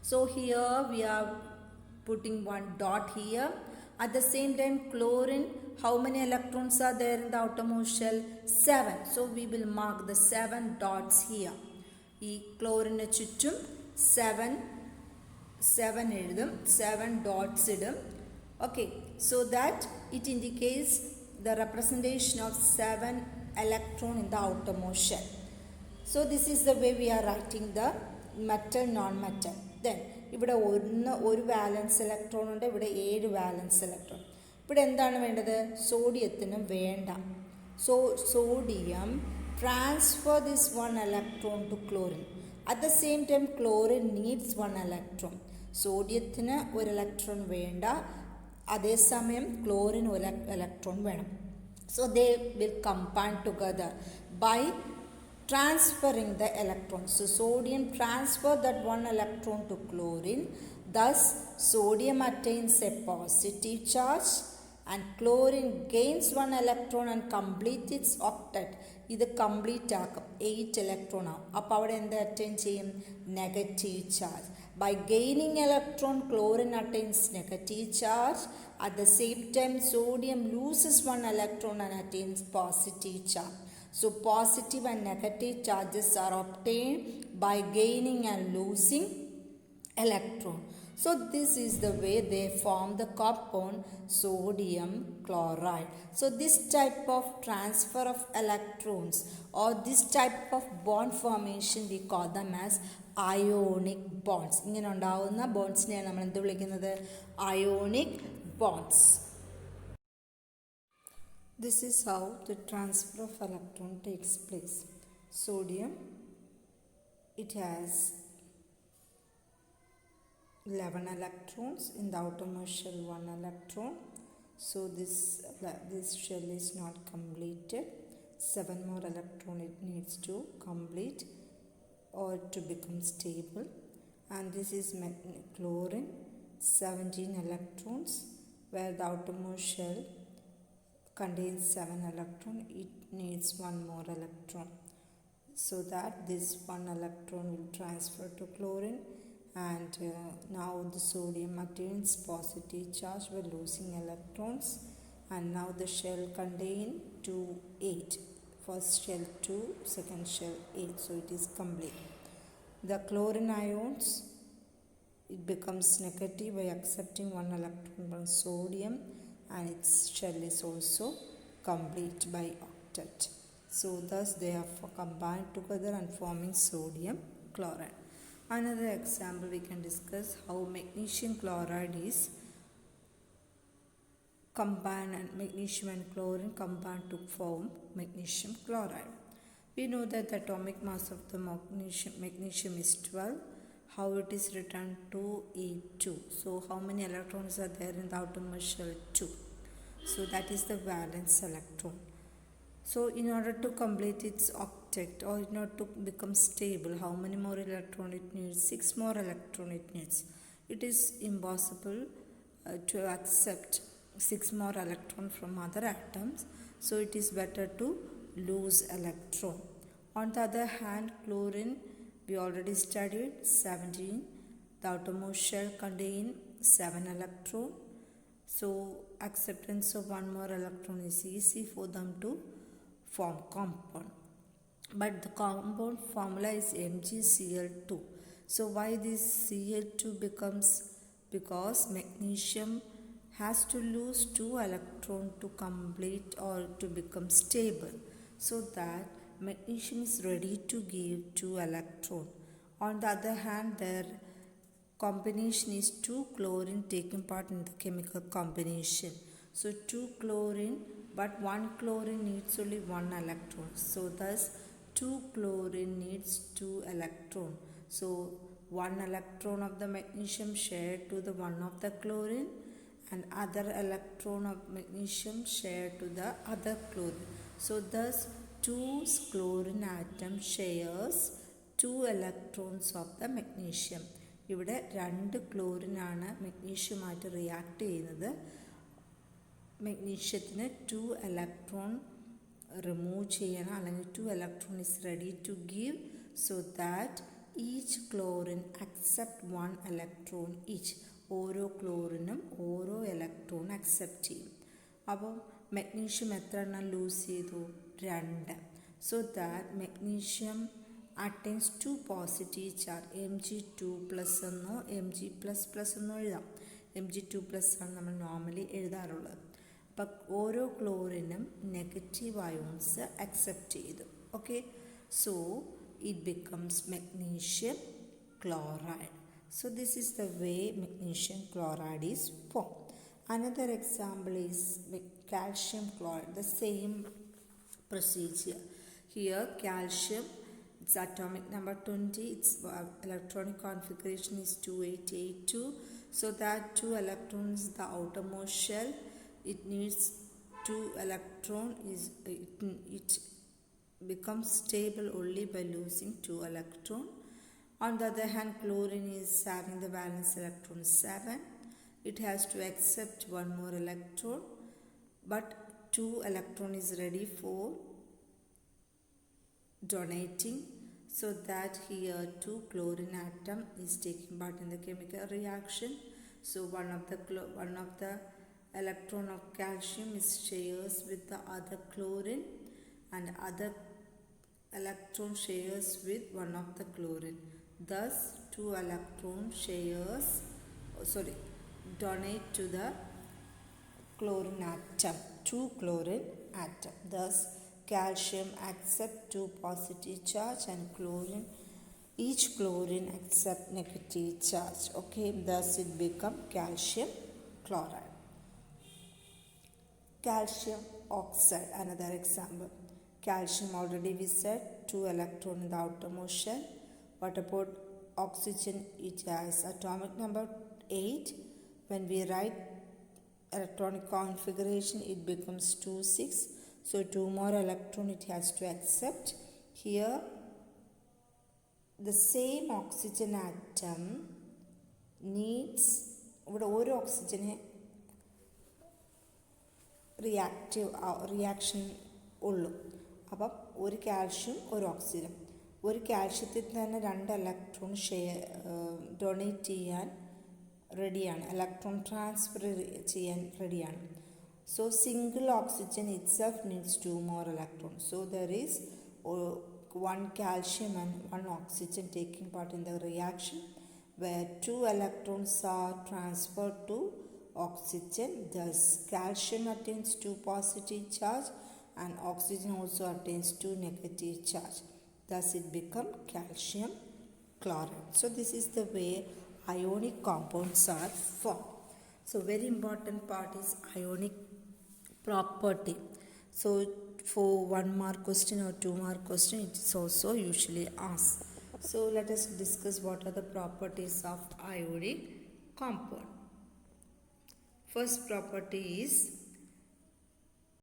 So here we are putting one dot here. At the same time, chlorine, how many electrons are there in the outermost shell? 7. So we will mark the 7 dots here. ഈ ക്ലോറിന് ചുറ്റും 7 എഴുതും, 7 dots ഇടും. Okay, so that it indicates the representation of 7 electron in the outermost shell. So this is the way we are writing the metal, non-metal. Then ഇവിടെ ഒരു വാലൻസ് electron ഉണ്ട്, ഇവിടെ 7 വാലൻസ് electron. ഇവിടെ എന്താണ് വേണ്ടത്? സോഡിയത്തിന് വേണ്ട. So sodium transfer this 1 electron to chlorine. At the same time, chlorine needs 1 electron. സോഡിയത്തിന് ഒരു electron വേണ്ട, അതേസമയം ക്ലോറിന് ഒരു ഇലക്ട്രോൺ വേണം. So they will combine together by transferring the electrons. So sodium transfer that 1 electron to chlorine. Thus sodium attains a positive charge and chlorine gains 1 electron and completes its octet. ഇത് complete ആക്കും, 8 electron ആവും. അപ്പോൾ അവിടെ എന്ത് attain ചെയ്യും? Negative charge. By gaining electron, chlorine attains negative charge. At the same time, sodium loses 1 electron and attains positive charge. So positive and negative charges are obtained by gaining and losing electron. So this is the way they form the compound sodium chloride. So this type of transfer of electrons or this type of bond formation we call them as ionic bonds. ഇങ്ങനെ ഉണ്ടാവുന്ന ബോണ്ട്സിനെയാണ് നമ്മൾ എന്ത് വിളിക്കുന്നത്? Ionic bonds. This is how the transfer of electron takes place. Sodium, it has 11 electrons. In the outermost shell, 1 electron. So this shell is not completed. 7 more electron it needs to complete or to become stable. And this is chlorine, 17 electrons, where the outermost shell contains 7 electron. It needs 1 more electron, so that this 1 electron will transfer to chlorine. And now the sodium attains positive charge by losing electrons, and now the shell contain 8. First shell 2, second shell 8, so it is complete. The chlorine ions, it becomes negative by accepting 1 electron from sodium, and its shell is also complete by octet. So thus they are combined together and forming sodium chloride. Another example we can discuss how magnesium chloride is combined, and magnesium and chlorine combine to form magnesium chloride. We know that the atomic mass of the magnesium is 12. How it is written? 2E2. So how many electrons are there in the outermost shell? 2. So that is the valence electron. So in order to complete its octet or in order to become stable, how many more electron it needs? 6 more electron it needs. It is impossible to accept 6 more electron from other atoms. So it is better to lose electron. On the other hand, chlorine, we already studied 17. The outermost shell contain 7 electron. So acceptance of 1 more electron is easy for them to form compound. But the compound formula is MgCl2. So why this Cl2 becomes? Because magnesium has to lose 2 electrons to complete or to become stable. So that magnesium is ready to give 2 electrons. On the other hand, their combination is 2 chlorine taking part in the chemical combination. So 2 chlorine, but 1 chlorine needs only 1 electron. So thus 2 chlorine needs 2 electron. So 1 electron of the magnesium shared to the 1 of the chlorine, and other electron of magnesium shared to the other chlorine. So thus 2 chlorine atom shares 2 electrons of the magnesium. ഇവിടെ 2 ക്ലോറിനാണ് മെഗ്നീഷ്യമായിട്ട് react ചെയ്യുന്നത്. മെഗ്നീഷ്യത്തിന് 2 electron remove ചെയ്യണം, അല്ലെങ്കിൽ 2 electron is ready to give, so that each chlorine accept one electron each. ഓരോ ക്ലോറിനും ഓരോ electron accept ചെയ്യും. അപ്പോൾ magnesium എത്ര എണ്ണം ലൂസ് ചെയ്തു? 2. So that magnesium attains 2 positive charge. Mg2+ എന്നോ Mg++ എന്നോ എഴുതാം. Mg2+ ആണ് നമ്മൾ നോർമലി എഴുതാറുള്ളത്. അപ്പം ഓരോ ക്ലോറിനും നെഗറ്റീവ് അയോൺസ് അക്സെപ്റ്റ് ചെയ്തു. Okay, so it becomes magnesium chloride. So this is the way magnesium chloride is formed. Another example is calcium chloride. The same procedure. Here calcium, its atomic number 20, its electronic configuration is 2882. So that 2 electrons is the outermost shell. It needs 2 electron. It becomes stable only by losing 2 electron. On the other hand, chlorine is having the valence electron 7. It has to accept one more electron, but 2 electron is ready for donating, so that here 2 chlorine atom is taking part in the chemical reaction. So one of the electron of calcium is shares with the other chlorine, and other electron shares with one of the chlorine. Thus 2 electron donate to the chlorine atom, 2 chlorine atom. Thus calcium accept 2 positive charge, and each chlorine accept negative charge. Okay, thus it become calcium chloride. Calcium oxide, another example. Calcium, already we said, 2 electron in the outermost shell. What about oxygen? It has atomic number 8. When we write electronic configuration, it becomes 2 6. So 2 more electron it has to accept. Here the same oxygen atom needs ഒരു ഓക്സിജന് reaction ഉള്ളൂ. അപ്പം ഒരു calcium ഒരു oxygen. ഒരു കാൽഷ്യത്തിൽ തന്നെ 2 electron donate ചെയ്യാൻ റെഡിയാണ്, electron transfer ചെയ്യാൻ റെഡിയാണ്. So single oxygen itself needs 2 more electrons. So there is 1 calcium and 1 oxygen taking part in the reaction, where 2 electrons are transferred to oxygen. Thus calcium attains 2 positive charge, and oxygen also attains 2 negative charge. Thus it becomes calcium chloride. So this is the way ionic compounds are formed. So very important part is ionic property. So for 1 mark question or 2 mark question, it is also usually asked. So let us discuss what are the properties of ionic compound. First property is